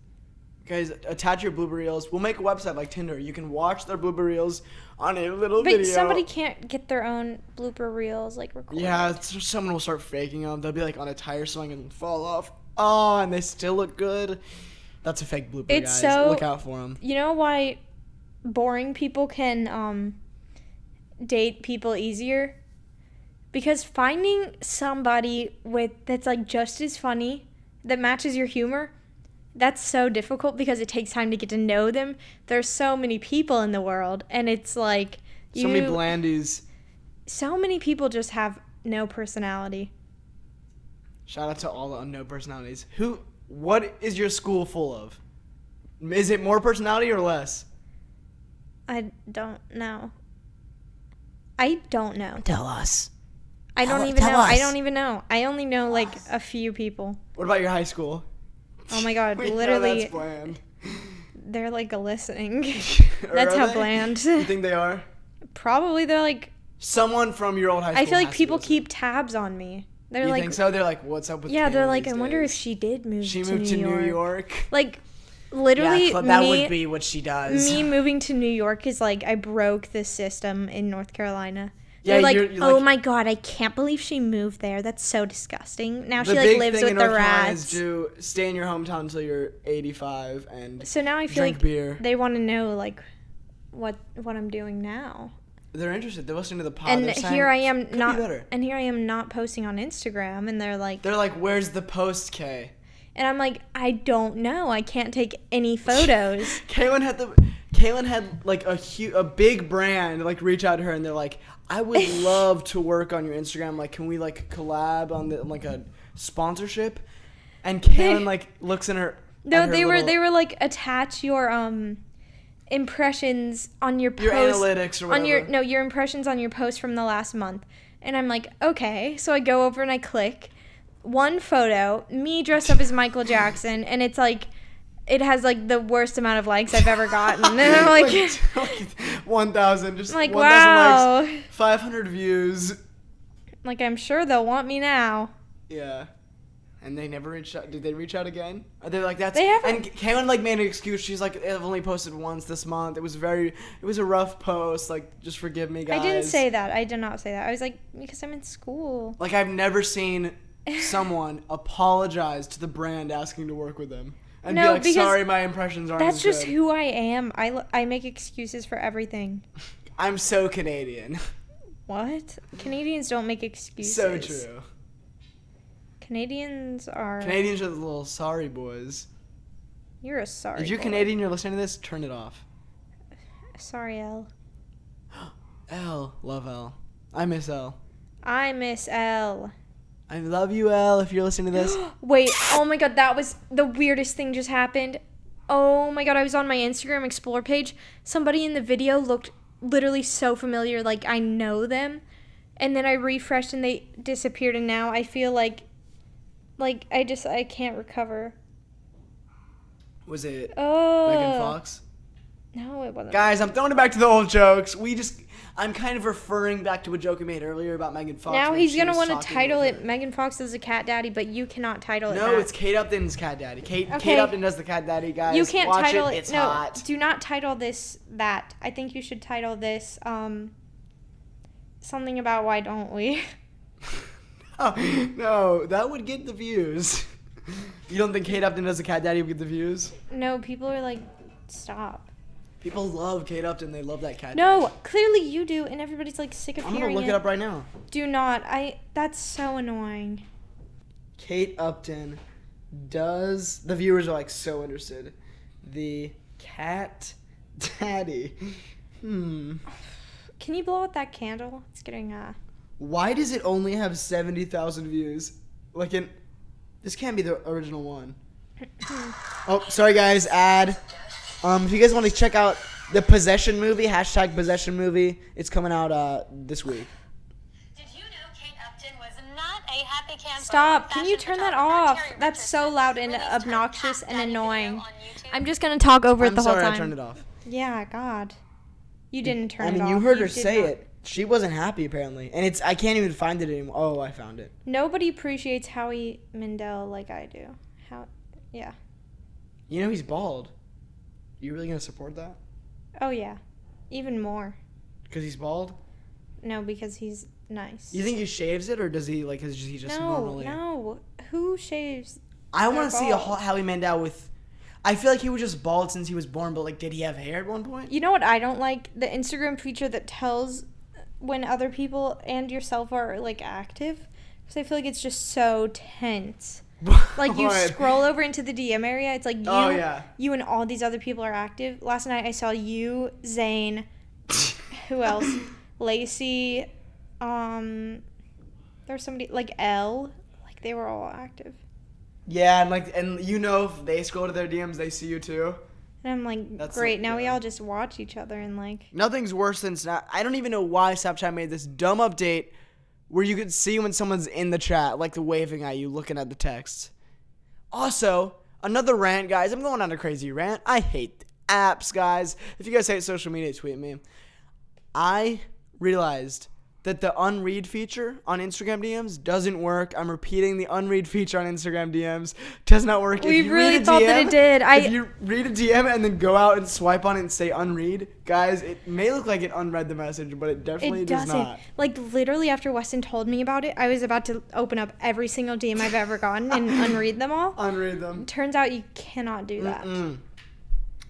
Guys, attach your blooper reels. We'll make a website like Tinder. You can watch their blooper reels on a little video. But somebody can't get their own blooper reels, like, recorded. Yeah, someone will start faking them. They'll be like on a tire swing and fall off. Oh, and they still look good. That's a fake blooper, It's guys. so- Look out for them. You know why boring people can date people easier? Because finding somebody that's like just as funny, that matches your humor, that's so difficult because it takes time to get to know them. There's so many people in the world, and it's like So many blandies. So many people just have no personality. Shout out to all the unknown personalities. What is your school full of? Is it more personality or less? I don't know. I don't know. Tell us. I don't even know. I don't even know. I only know like a few people. What about your high school? Oh my god, We know literally that's bland. they're like listening. Or That's are how they? bland. You think they are? Probably they're like, Someone from your old high school. I feel like has to people be keep tabs on me. They're You like, think so? They're like, what's up with yeah, they're Kayla like, these I wonder if days? she did move She to moved to New New York. York. Like, literally, Yeah, that would be what she does. me moving to New York is like, I broke the system in North Carolina. Yeah, They're like, you're oh like- my god, I can't believe she moved there. That's so disgusting. Now The she like big lives thing with in the North Carolina is rats. to stay in your hometown until you're 85 and So now I feel drink like beer. they want to know like what I'm doing now. They're interested. They're listening to the pod. And They're saying, here I am "Could be not better." and here I am not posting on Instagram, and they're like, Where's the post, Kay? and I'm like, I don't know. I can't take any photos. Kaylin had like a big brand like reach out to her, and they're like, I would love to work on your Instagram. Like, can we like collab on like a sponsorship? And Kaylin like looks in her. No, at her they little- were like, attach your impressions on your post. Your analytics or whatever. your impressions on your post from the last month. And I'm like, okay. So I go over and I click one photo, me dressed up as Michael Jackson, and it's like, it has like the worst amount of likes I've ever gotten. And I'm like 1,000, just like, 1,000 wow. likes, 500 views. Like, I'm sure they'll want me now. Yeah. And they never reached out. Did they reach out again? Are they like, that's... They haven't. And Kaylin, like, made an excuse. She's like, I've only posted once this month. It was a rough post. Like, just forgive me, guys. I didn't say that. I did not say that. I was like, because I'm in school. Like, I've never seen someone apologize to the brand asking to work with them. And No, be like, because sorry, my impressions aren't That's as just good. who I am. I make excuses for everything. I'm so Canadian. What? Canadians don't make excuses. So true. Canadians are... Canadians are the little sorry boys. You're a sorry If you're boy. Canadian, you're listening to this, turn it off. Sorry, Elle. Elle. Love Elle. I miss Elle. I miss Elle. I love you, Elle, if you're listening to this. Wait, oh my god, that was the weirdest thing just happened. Oh my god, I was on my Instagram Explore page. Somebody in the video looked literally so familiar, like I know them. And then I refreshed and they disappeared, and now I feel like I can't recover. Was it Oh. Megan Fox? No, it wasn't. Guys, I'm throwing it back to the old jokes. I'm kind of referring back to a joke we made earlier about Megan Fox. Now when he's she going to was want to talking title with it her. Megan Fox is a cat daddy, but you cannot title it No, that. it's Kate Upton's cat daddy. Kate Okay. Upton does the cat daddy, guys. You can't Watch title it. it. It's No, hot. do not title this that. I think you should title this something about why don't we? Oh, no, that would get the views. You don't think Kate Upton does the cat daddy would get the views? No, people are like, stop. People love Kate Upton. They love that cat daddy. No, clearly you do, and everybody's like sick of I'm going hearing to look it up right now. Do not. That's so annoying. Kate Upton Does the viewers are like so interested? The cat daddy. Can you blow out that candle? It's getting Why does it only have 70,000 views? Like this can't be the original one. Oh, sorry guys, ad. If you guys want to check out the Possession movie, #Possession movie, it's coming out this week. Did you know Kate Upton was not a happy camper? Stop. Can you turn that off? That's so loud and obnoxious and annoying. I'm just going to talk over it the whole time. I'm sorry I turned it off. Yeah, God. You didn't turn it off. I mean, you heard her say it. She wasn't happy apparently. And I can't even find it anymore. Oh, I found it. Nobody appreciates Howie Mandel like I do. Yeah. You know he's bald. You really going to support that? Oh, yeah. Even more. Because he's bald? No, because he's nice. You think he shaves it, or does he, like, is he just normally? No. Who shaves? I want to see a Howie Mandel with... I feel like he was just bald since he was born, but, like, did he have hair at one point? You know what I don't like? The Instagram feature that tells when other people and yourself are, like, active. Because I feel like it's just so tense. Like, you scroll over into the DM area, it's like you and all these other people are active. Last night I saw you, Zane, who else? Lacey, there's somebody, like Elle, like they were all active. Yeah, and you know if they scroll to their DMs, they see you too. And I'm like, great, now we all just watch each other and like. Nothing's worse than Snap. I don't even know why Snapchat made this dumb update where you could see when someone's in the chat, like waving at you, looking at the text. Also, another rant, guys. I'm going on a crazy rant. I hate apps, guys. If you guys hate social media, tweet me. I realized that the unread feature on Instagram DMs doesn't work. I'm repeating, the unread feature on Instagram DMs does not work. We really thought that it did. If you read a DM and then go out and swipe on it and say unread, guys, it may look like it unread the message, but it definitely does not. Like, literally after Weston told me about it, I was about to open up every single DM I've ever gotten and unread them all. Unread them. Turns out you cannot do that.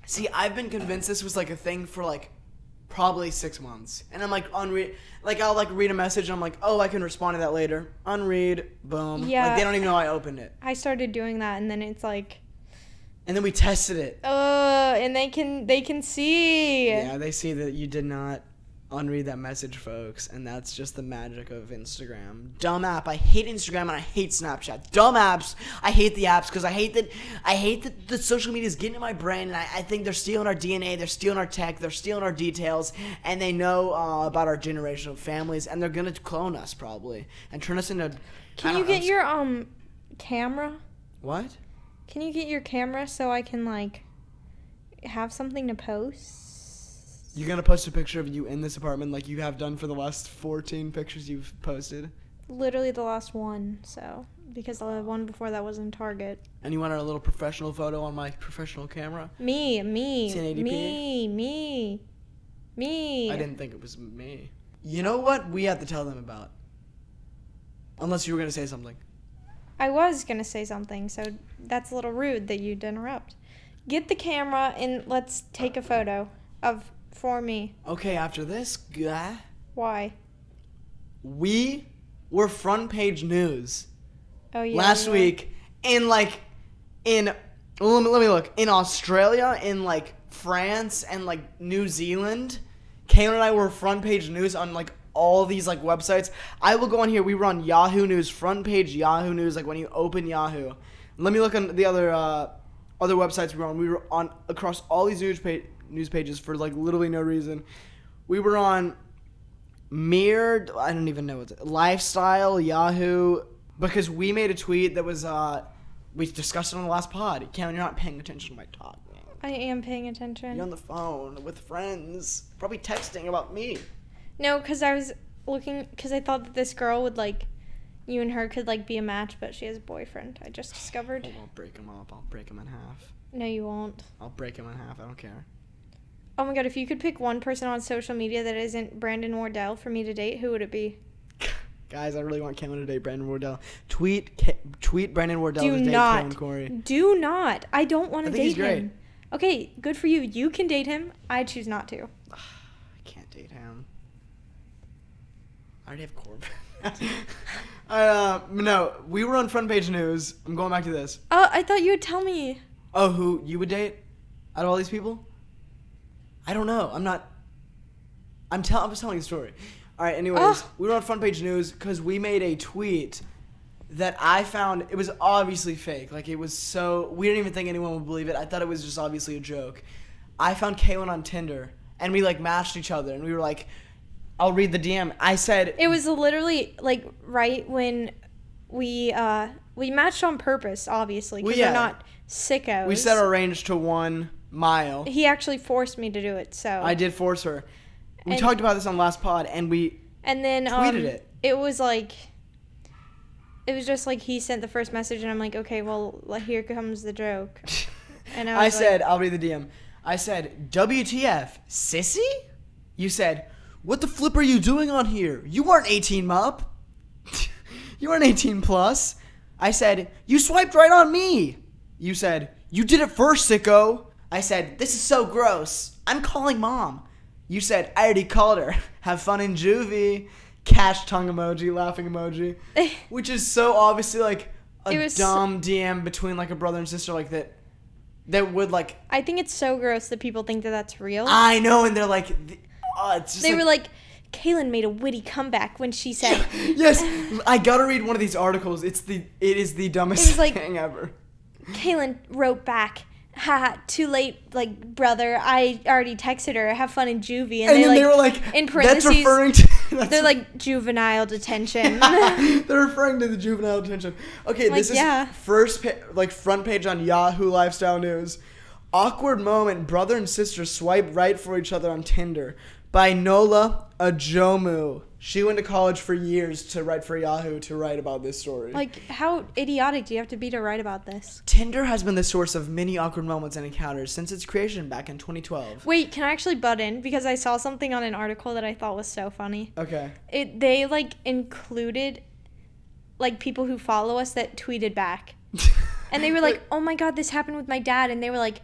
See, I've been convinced this was like a thing for like probably 6 months. And I'm like, I'll like read a message and I'm like, oh, I can respond to that later. Unread, boom. Yeah. Like, they don't even know I opened it. I started doing that and then it's like. And then we tested it. And they can see. Yeah, they see that you did not unread that message, folks. And that's just the magic of Instagram. Dumb app. I hate Instagram and I hate Snapchat. Dumb apps. I hate the apps because I hate that the social media is getting in my brain, and I think they're stealing our DNA, they're stealing our tech, they're stealing our details, and they know about our generational families, and they're gonna clone us probably and turn us into. Can you get your camera? What? Can you get your camera so I can like have something to post? You're gonna post a picture of you in this apartment like you have done for the last 14 pictures you've posted? Literally the last one, so. Because the one before that was in Target. And you want a little professional photo on my professional camera? Me. 1080p? Me. I didn't think it was me. You know what we have to tell them about? Unless you were gonna say something. I was gonna say something, so that's a little rude that you'd interrupt. Get the camera and let's take a photo for me. Okay, after this, guy. Why? We were front page news. Oh yeah. Last week let me look. In Australia, in like France and like New Zealand, Kaylin and I were front page news on like all these like websites. I will go on here. We were on Yahoo News, front page Yahoo News, like when you open Yahoo. Let me look on the other websites we were on. We were on across all these news pages for like literally no reason. We were on Mirror, I don't even know what's it, Lifestyle, Yahoo, because we made a tweet that was we discussed it on the last pod. Cameron, you're not paying attention to my talk, man. I am paying attention. You're on the phone with friends, probably texting about me. No, because I was looking, because I thought that this girl would like, you and her could like be a match, but she has a boyfriend. I just discovered. I'll break him up. I'll break him in half. No, you won't. I'll break him in half. I don't care. Oh my god, if you could pick one person on social media that isn't Brandon Wardell for me to date, who would it be? Guys, I really want Cameron to date Brandon Wardell. Tweet Brandon Wardell to date Cameron Corey. Do not. I don't want to date he's great. him. Okay, good for you. You can date him. I choose not to. I can't date him. I already have Corbin. No, we were on front page news. I'm going back to this. Oh, I thought you would tell me. Oh, who you would date out of all these people? I don't know. I'm just telling a story. All right. Anyways, we were on front page news because we made a tweet that I found. It was obviously fake. Like, it was so. We didn't even think anyone would believe it. I thought it was just obviously a joke. I found Kaylin on Tinder, and we like matched each other, and we were like, "I'll read the DM." I said it was literally like right when we matched on purpose, obviously, because we're not sickos. We set our range to 1 mile. He actually forced me to do it, so I did force her. We talked about this on last pod, and then tweeted it. It was just like he sent the first message, and I'm like, okay, well, here comes the joke. And I said, I'll read the DM. I said, WTF, sissy? You said, what the flip are you doing on here? You aren't 18, Mup. You aren't 18 plus. I said, you swiped right on me. You said, you did it first, sicko. I said, this is so gross. I'm calling mom. You said, I already called her. Have fun in juvie. Cash tongue emoji, laughing emoji. Which is so obviously like a dumb DM between like a brother and sister like that. That would like. I think it's so gross that people think that that's real. I know, and they're like, it's just they were like, Kaylin made a witty comeback when she said. Yes, I gotta read one of these articles. It is the dumbest thing ever. Kaylin wrote back, haha, too late, like, brother, I already texted her, have fun in juvie. And then they were like, in parentheses, that's referring to. They're like, juvenile detention. They're referring to the juvenile detention. Okay, like, this is front page on Yahoo Lifestyle News. Awkward moment, brother and sister swipe right for each other on Tinder. By Nola Ajomu. She went to college for years to write for Yahoo to write about this story. Like, how idiotic do you have to be to write about this? Tinder has been the source of many awkward moments and encounters since its creation back in 2012. Wait, can I actually butt in? Because I saw something on an article that I thought was so funny. Okay. They, like, included, like, people who follow us that tweeted back. And they were like, oh my god, this happened with my dad. And they were like,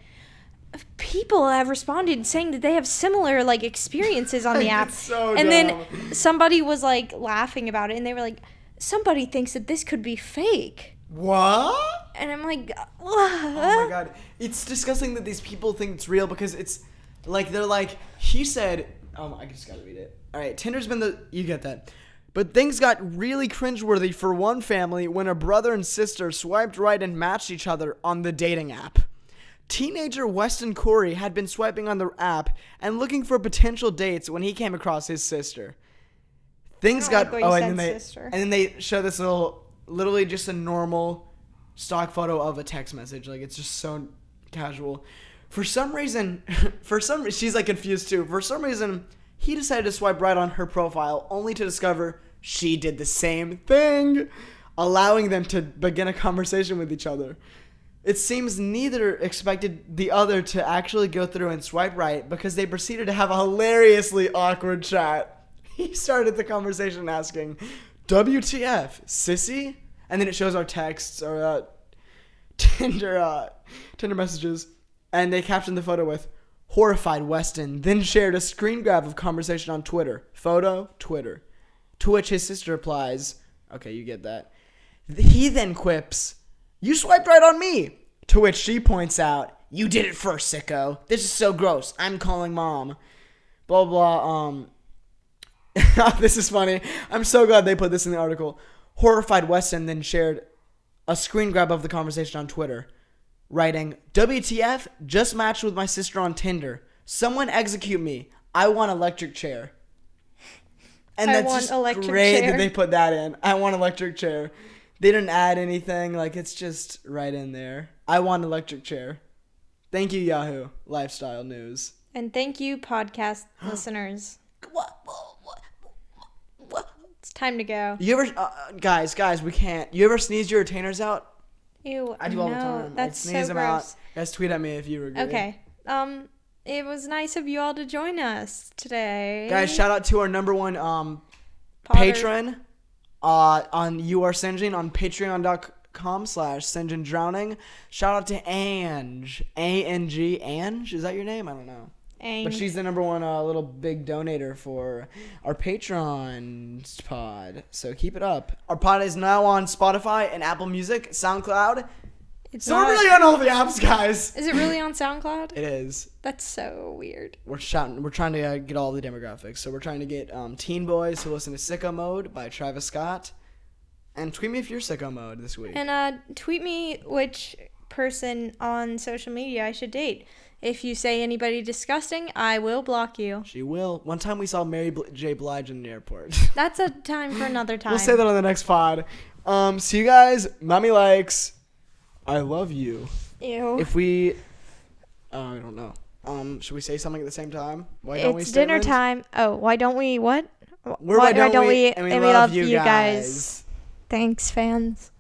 people have responded saying that they have similar like experiences on the app. So and dumb. Then somebody was like laughing about it, and they were like, somebody thinks that this could be fake. What? And I'm like, oh my god, it's disgusting that these people think it's real because it's like they're like, he said, I just gotta read it. All right, Tinder's been you get that. But things got really cringeworthy for one family when a brother and sister swiped right and matched each other on the dating app. Teenager Weston Corey had been swiping on the app and looking for potential dates when he came across his sister. Things got and then they show this literally just a normal stock photo of a text message. Like, it's just so casual. For some reason, she's like confused too. For some reason, he decided to swipe right on her profile only to discover she did the same thing, allowing them to begin a conversation with each other. It seems neither expected the other to actually go through and swipe right because they proceeded to have a hilariously awkward chat. He started the conversation asking, WTF, sissy? And then it shows our texts, our Tinder messages, and they captioned the photo with, horrified Weston, then shared a screen grab of conversation on Twitter. Photo, Twitter. To which his sister replies, okay, you get that. He then quips, you swiped right on me. To which she points out, you did it first, sicko. This is so gross. I'm calling mom. Blah, blah, This is funny. I'm so glad they put this in the article. Horrified Weston then shared a screen grab of the conversation on Twitter, writing, WTF, just matched with my sister on Tinder. Someone execute me. I want electric chair. And that's just great that they put that in. I want electric chair. They didn't add anything. Like, it's just right in there. I want electric chair. Thank you, Yahoo Lifestyle News. And thank you, podcast listeners. What? It's time to go. You ever, guys, we can't. You ever sneeze your retainers out? Ew, I do all the time. That's I sneeze so them gross. out. Guys, tweet at me if you agree. Okay. It was nice of you all to join us today. Guys, shout out to our number one patron on You Are Sinjin on patreon.com/SinjinDrowning. Shout out to Ange. A-N-G. Ange? Is that your name? I don't know. But she's the number one little big donator for our Patreon pod. So keep it up. Our pod is now on Spotify and Apple Music, SoundCloud. We're really on all the apps, guys. Is it really on SoundCloud? It is. That's so weird. We're trying to get all the demographics. So we're trying to get teen boys who listen to Sicko Mode by Travis Scott. And tweet me if you're Sicko Mode this week. And tweet me which person on social media I should date. If you say anybody disgusting, I will block you. She will. One time we saw Mary J. Blige in the airport. That's a time for another time. We'll say that on the next pod. See you guys. Mommy likes. I love you. Ew. If we, I don't know. Should we say something at the same time? Why don't it's dinner time. Oh, why don't we? What? Why don't we? And we love you guys. Thanks, fans.